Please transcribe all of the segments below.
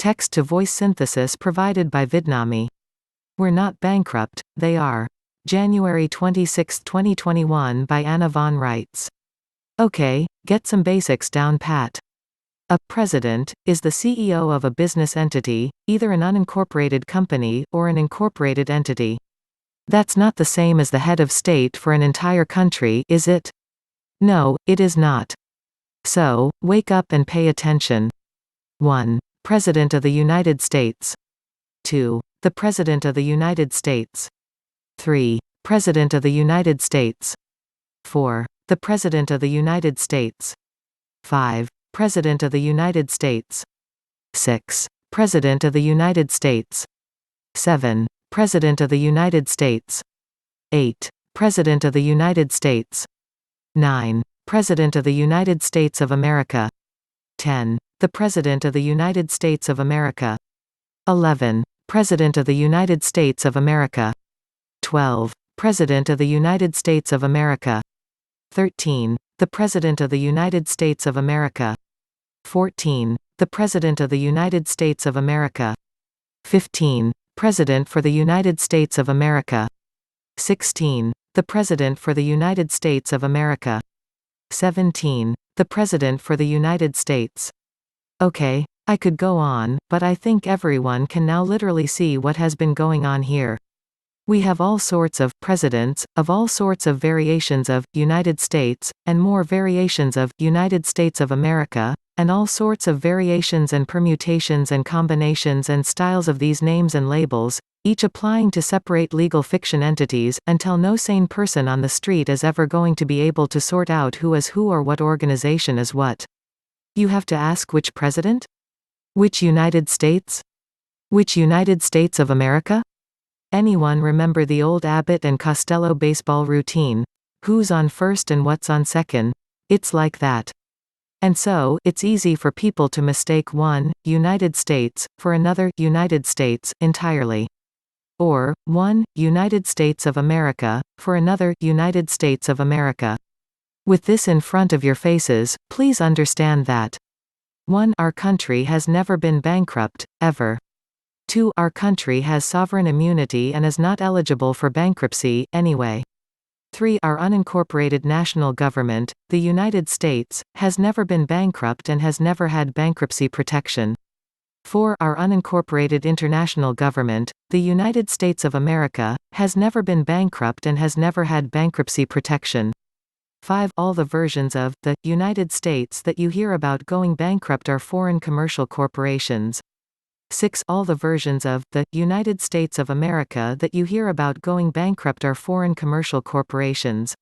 Text-to-voice synthesis provided by Vidnami. We're not bankrupt, they are. January 26, 2021 by Anna von Reitz. Okay, get some basics down pat. A president is the CEO of a business entity, either an unincorporated company or an incorporated entity. That's not the same as the head of state for an entire country, is it? No, it is not. So, wake up and pay attention. 1. President of the United States. 2. The President of the United States. 3. President of the United States. 4. The President of the United States. 5. President of the United States. 6. President of the United States. 7. President of the United States. 8. President of the United States. 9. President of the United States of America. 10. The President of the United States of America. 11. President of the United States of America. 12. President of the United States of America. 13. The President of the United States of America. 14. The President of the United States of America. 15. President for the United States of America. 16. The President for the United States of America. 17. The President for the United States. Okay, I could go on, but I think everyone can now literally see what has been going on here. We have all sorts of presidents, of all sorts of variations of United States, and more variations of United States of America, and all sorts of variations and permutations and combinations and styles of these names and labels, each applying to separate legal fiction entities, until no sane person on the street is ever going to be able to sort out who is who or what organization is what. You have to ask which president? Which United States? Which United States of America? Anyone remember the old Abbott and Costello baseball routine? Who's on first and what's on second? It's like that. And so, it's easy for people to mistake one United States for another United States entirely. Or, one United States of America for another United States of America. With this in front of your faces, please understand that 1. Our country has never been bankrupt, ever. 2. Our country has sovereign immunity and is not eligible for bankruptcy, anyway. 3. Our unincorporated national government, the United States, has never been bankrupt and has never had bankruptcy protection. 4. Our unincorporated international government, the United States of America, has never been bankrupt and has never had bankruptcy protection. 5. All the versions of the United States that you hear about going bankrupt are foreign commercial corporations. 6. All the versions of the United States of America that you hear about going bankrupt are foreign commercial corporations.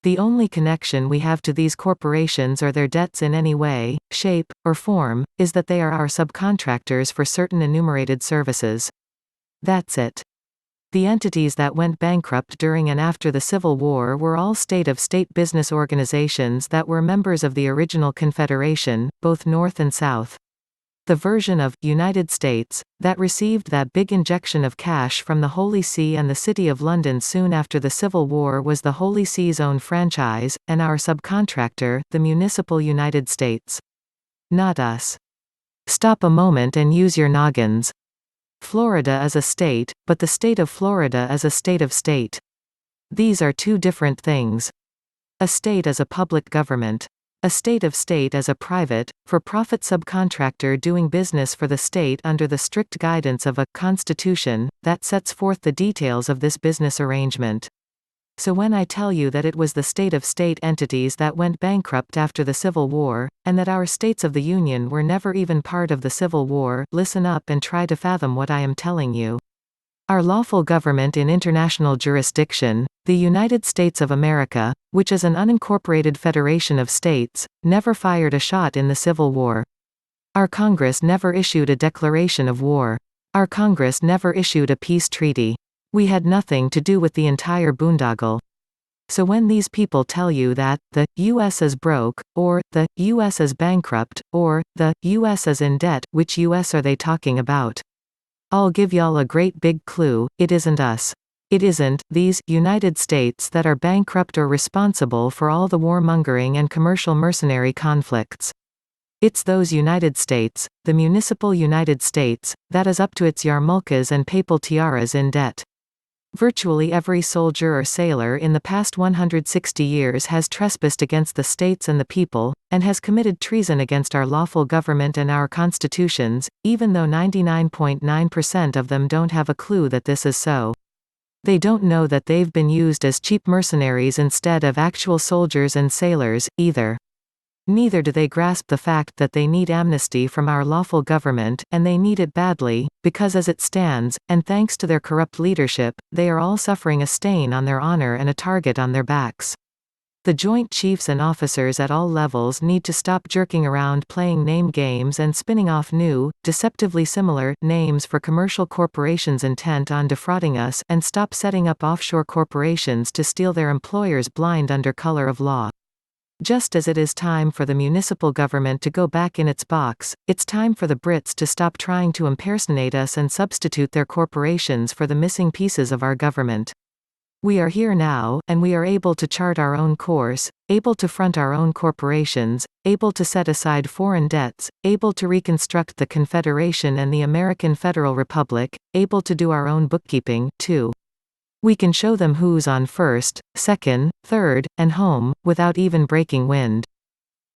The only connection we have to these corporations or their debts in any way, shape, or form, is that they are our subcontractors for certain enumerated services. That's it. The entities that went bankrupt during and after the Civil War were all state-of-state business organizations that were members of the original Confederation, both North and South. The version of United States that received that big injection of cash from the Holy See and the City of London soon after the Civil War was the Holy See's own franchise, and our subcontractor, the municipal United States. Not us. Stop a moment and use your noggins. Florida is a state, but the state of Florida is a state of state. These are two different things. A state is a public government. A state of state is a private, for-profit subcontractor doing business for the state under the strict guidance of a constitution that sets forth the details of this business arrangement. So when I tell you that it was the state-of-state entities that went bankrupt after the Civil War, and that our states of the Union were never even part of the Civil War, listen up and try to fathom what I am telling you. Our lawful government in international jurisdiction, the United States of America, which is an unincorporated federation of states, never fired a shot in the Civil War. Our Congress never issued a declaration of war. Our Congress never issued a peace treaty. We had nothing to do with the entire boondoggle. So when these people tell you that the U.S. is broke, or the U.S. is bankrupt, or the U.S. is in debt, which U.S. are they talking about? I'll give y'all a great big clue, it isn't us. It isn't these United States that are bankrupt or responsible for all the warmongering and commercial mercenary conflicts. It's those United States, the municipal United States, that is up to its yarmulkes and papal tiaras in debt. Virtually every soldier or sailor in the past 160 years has trespassed against the states and the people, and has committed treason against our lawful government and our constitutions, even though 99.9% of them don't have a clue that this is so. They don't know that they've been used as cheap mercenaries instead of actual soldiers and sailors, either. Neither do they grasp the fact that they need amnesty from our lawful government, and they need it badly, because as it stands, and thanks to their corrupt leadership, they are all suffering a stain on their honor and a target on their backs. The Joint Chiefs and officers at all levels need to stop jerking around playing name games and spinning off new, deceptively similar, names for commercial corporations intent on defrauding us, and stop setting up offshore corporations to steal their employers blind under color of law. Just as it is time for the municipal government to go back in its box, it's time for the Brits to stop trying to impersonate us and substitute their corporations for the missing pieces of our government. We are here now, and we are able to chart our own course, able to front our own corporations, able to set aside foreign debts, able to reconstruct the Confederation and the American Federal Republic, able to do our own bookkeeping, too. We can show them who's on first, second, third, and home, without even breaking wind.